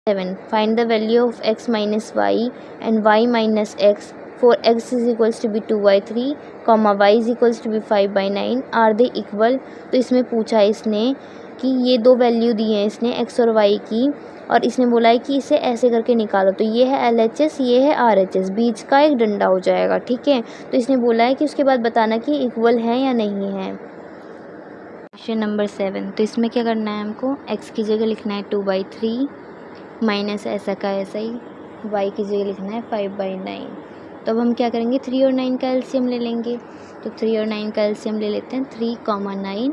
7. Find the value of x minus y and y minus x for x is equals to be 2/3, y is equals to be 5/9. Are they equal. तो इसमें पूछा है इसने कि ये दो value दी हैं इसने x और y की, और इसने बोला है कि इसे ऐसे करके निकालो। तो ये है LHS, ये है RHS, बीच का एक डंडा हो जाएगा, ठीक है। तो इसने बोला है कि उसके बाद बताना कि इक्वल है या नहीं है। Question number 7। तो इसमें क्या करना है हमको, x की जगह लिखना है 2/3 माइनस ऐसा का ऐसा ही, y की जगह लिखना है 5/9। तो अब हम क्या करेंगे, 3 और 9 का एलसीएम ले लेंगे। तो 3 और 9 का एलसीएम ले लेते हैं। 3, 9,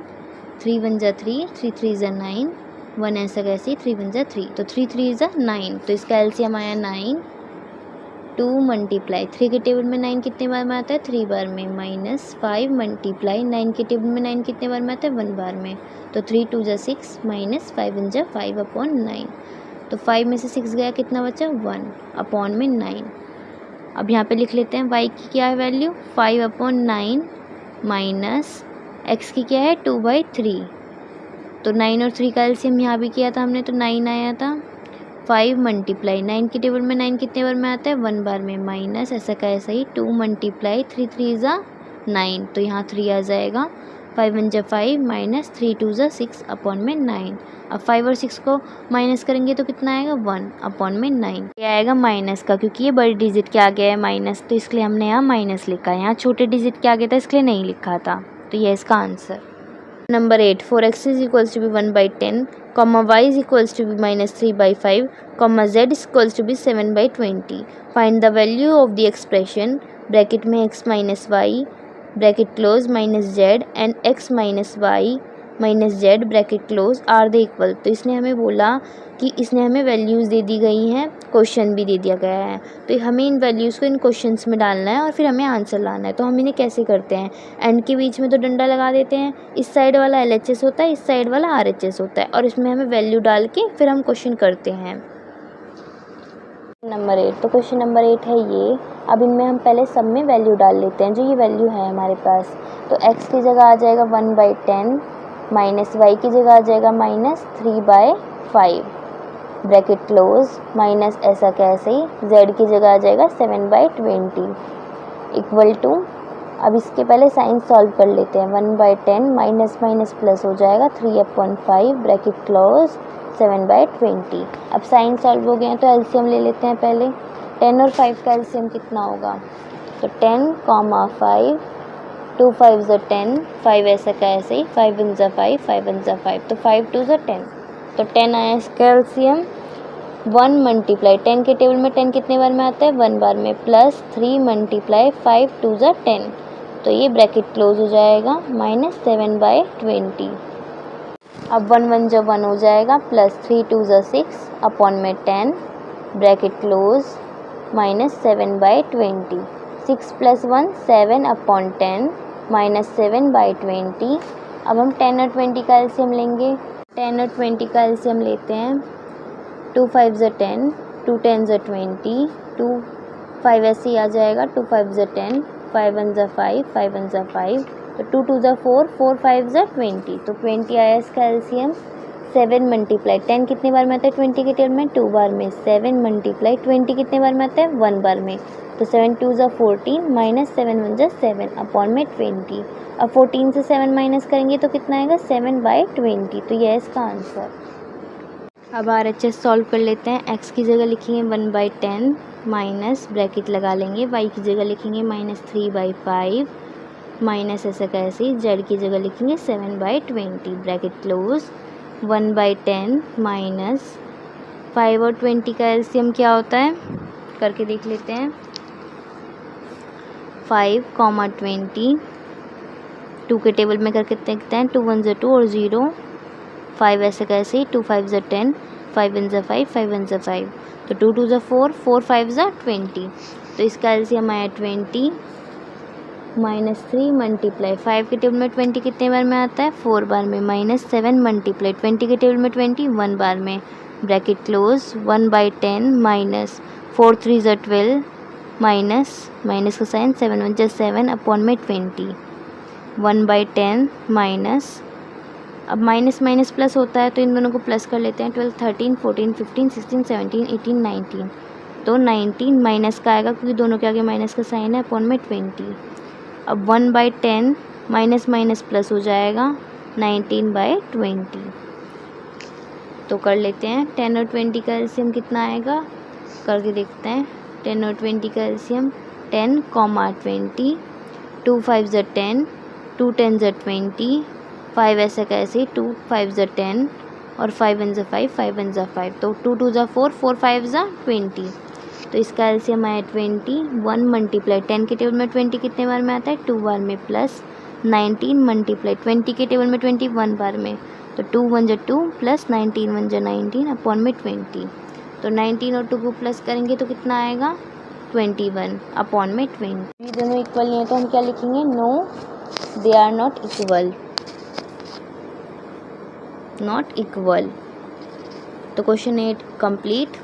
3 1 जा 3, 3 3 जा 9, 1 ऐसा कैसे, 3 1 जा 3, तो 3 3 जा 9। तो इसका एलसीएम आया 9। 2 मल्टीप्लाई 3 के टेबल में 9 कितने बार में आता है, 3 बार में, माइनस 5 मल्टीप्लाई 9 के टेबल में 9 कितने बार में आता है, 1 बार में। तो 3 2 जा 6 माइनस 5 1 जा 5/9। तो 5 में से 6 गया, कितना बचा, 1/9। अब यहाँ पे लिख लेते हैं y की क्या है वैल्यू, 5/9 माइनस x की क्या है, 2/3। तो 9 और 3 का एलसीएम यहाँ भी किया था हमने, तो 9 आया था। 5 मल्टीप्लाई 9 के टेबल में 9 कितने बार में आता है, 1 बार में, माइनस ऐसा का ऐसा ही 2 मल्टीप्लाई 3 3 जा 9, तो यहाँ 3 आ जाएगा। 5 1 जा 5 माइनस 3 2 जा 6/9। अब 5 और 6 को माइनस करेंगे तो कितना आएगा, 1/9। ये आएगा माइनस का, क्योंकि ये बड़ी डिजिट के आगे है माइनस, तो इसलिए हमने यहाँ माइनस लिखा है। यहाँ छोटे डिजिट के आगे था इसलिए नहीं लिखा था। तो ये इसका answer. Number 8, 4x is equals to be 1/10, y is equals to be -3/5, z is equals to be 7/20. Find the value of the expression bracket में x minus y bracket close minus z and x minus y minus z bracket close are they equal. तो इसने हमें बोला कि इसने हमें values दे दी गई हैं, क्वेश्चन भी दे दिया गया है, तो हमें इन वैल्यूज़ को इन क्वेश्चंस में डालना है और फिर हमें आंसर लाना है। तो हम इन्हें कैसे करते हैं, एंड के बीच में तो डंडा लगा देते हैं, इस साइड वाला LHS होता है, इस साइड वाला RHS होता है, और इसमें हमें वैल्यू डाल के फिर हम क्वेश्चन करते हैं। नंबर 8, तो क्वेश्चन नंबर 8 है ये। अब इनमें हम पहले सब में वैल्यू डाल लेते हैं, जो ये वैल्यू है हमारे पास। तो x की जगह आ जाएगा 1/10 माइनस y की जगह आ जाएगा -3/5 ब्रैकेट क्लोज, माइनस ऐसा कैसे ही z की जगह आ जाएगा 7/20 इक्वल टू, अब इसके पहले साइन सॉल्व कर लेते हैं। 1/10 माइनस माइनस प्लस हो जाएगा 3/5 ब्रैकेट क्लोज 7/20। अब साइन सॉल्व हो गए हैं तो एलसीएम ले लेते हैं पहले। 10 और 5 का एलसीएम कितना होगा, तो 10, 5, 2 5 जा 10, 5 ऐसा का ऐसे ही, 5 1 जा 5, 5 1 जा 5, तो 5 2 जा 10, तो 10 आया इसका एलसीएम। 1 मल्टीप्लाई 10 के टेबल में 10 कितने बार में आता है, 1 बार में, प्लस 3 मल्टीप्लाई 5 2 जा 10, तो ये ब्रैकेट क्लोज हो जाएगा -7/20। अब 1 1 जा 1 हो जाएगा, प्लस 3 2 जा 6/10 ब्रैकेट क्लोज -7/20। 6 + 1 7/10 -7/20। अब हम 10 और 20 का एलसीएम लेंगे। 10 और 20 का एलसीएम लेते हैं। 2 5 जा 10, 2 10 जा 20, 2 5 ऐसे ही आ जाएगा, 2 5 जा 10, 5 1 जा 5, 5 1 जा 5, तो 2 2 जा 4, 4 5 जा 20, तो 20 आया इसका एलसीएम। 7 मल्टीप्लाई 10 कितने बार में आता है 20 के टेबल में, 2 बार में, 7 मल्टीप्लाई 20 कितने बार में आता है, 1 बार में, तो 7 2 जा 14 माइनस 7 1 जा 7/20। अब 14 से 7 माइनस करेंगे तो कितना आएगा, 7/20, तो यह है इसका आंसर। अब RHS सॉल्व कर लेते हैं। x की जगह लिखेंगे 1/10 माइनस ब्रैकेट लगा लेंगे, y की जगह लिखेंगे -3/5 माइनस ऐसा कैसे ही, z की जगह लिखेंगे 7/20 ब्रैकेट क्लोज। 1/10 माइनस 5 और 20 का एलसीएम क्या होता है, करके देख लेते हैं। 5, 20 2 के टेबल में करके देखते हैं। 2 1 जा 2 और 0, 5 ऐसे कैसे ही, 2 5 जा 10, 5 1 जा 5, 5 1 जा 5, तो 2 2 जा 4, 4 5 जा 20, तो इसका एलसीएम आया 20 -3 मल्टीप्लाई 5 के टेबल में 20 कितने बार में आता है, 4 बार में, -7 मल्टीप्लाई 20 के टेबल में 20 1 बार में, ब्रैकेट क्लोज। 1/10 माइनस 4 3 जा 12 माइनस का साइन 7 1 जा 7/20। 1/10 माइनस, अब माइनस माइनस प्लस होता है तो इन दोनों को प्लस कर लेते हैं। 12, 13, 14, 15, 16, 17, 18, 19। तो 19 माइनस का आएगा क्योंकि दोनों के आगे माइनस का साइन है, अपॉन में 20। अब 1/10 माइनस माइनस प्लस हो जाएगा 19/20। तो कर लेते हैं 10 और 20 का एलसीएम कितना आएगा, करके देखते हैं। 10 और 20 का एलसीएम 10, 20, 2 5 ज़ा 10, 2 10 ज़ा 20, 5 ऐसे कैसे 2 5 ज़ा 10 और 5 1 ज़ा 5, 5 1 ज़ा 5, तो 2 2 ज़ा 4, 4 5 ज़ा 20। तो इसका एलसीएम आया 20। 1 मल्टीप्लाई 10 के टेबल में 20 कितने बार में आता है, 2 बार में, प्लस 19 मल्टीप्लाई 20 के टेबल में 20 1 बार में, तो 2 1 ज़ा 2 प्लस 19 1 ज़ा 19 अपॉन में 20। तो 19 और 2 को प्लस करेंगे तो कितना आएगा 21 अपॉन में 20। ये दोनों इक्वल नहीं है तो हम क्या लिखेंगे, no they are not equal, not equal. तो क्वेश्चन 8 कंप्लीट।